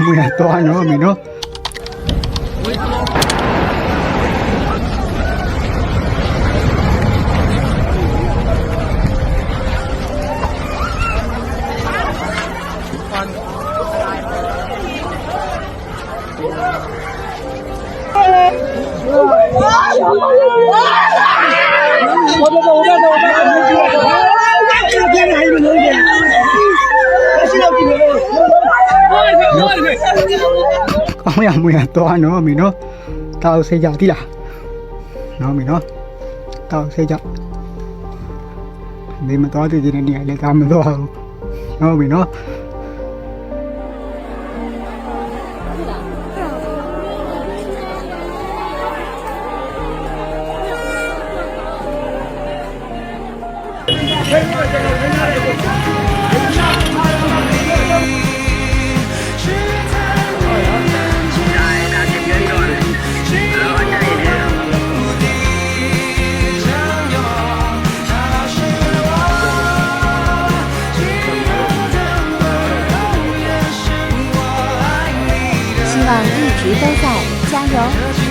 မရတော့နော်မင်းနော်ကောင်းရမွေတော့နော်မင်းနော်တောက်စိတ်ကြတိလားနော်မင်းနော်တောက်စိတ်ကြဒီမတော်တည်တဲ့နေရာလေဒါမတော့ဘူးနော်မင်းနော်希望一直都在，加油！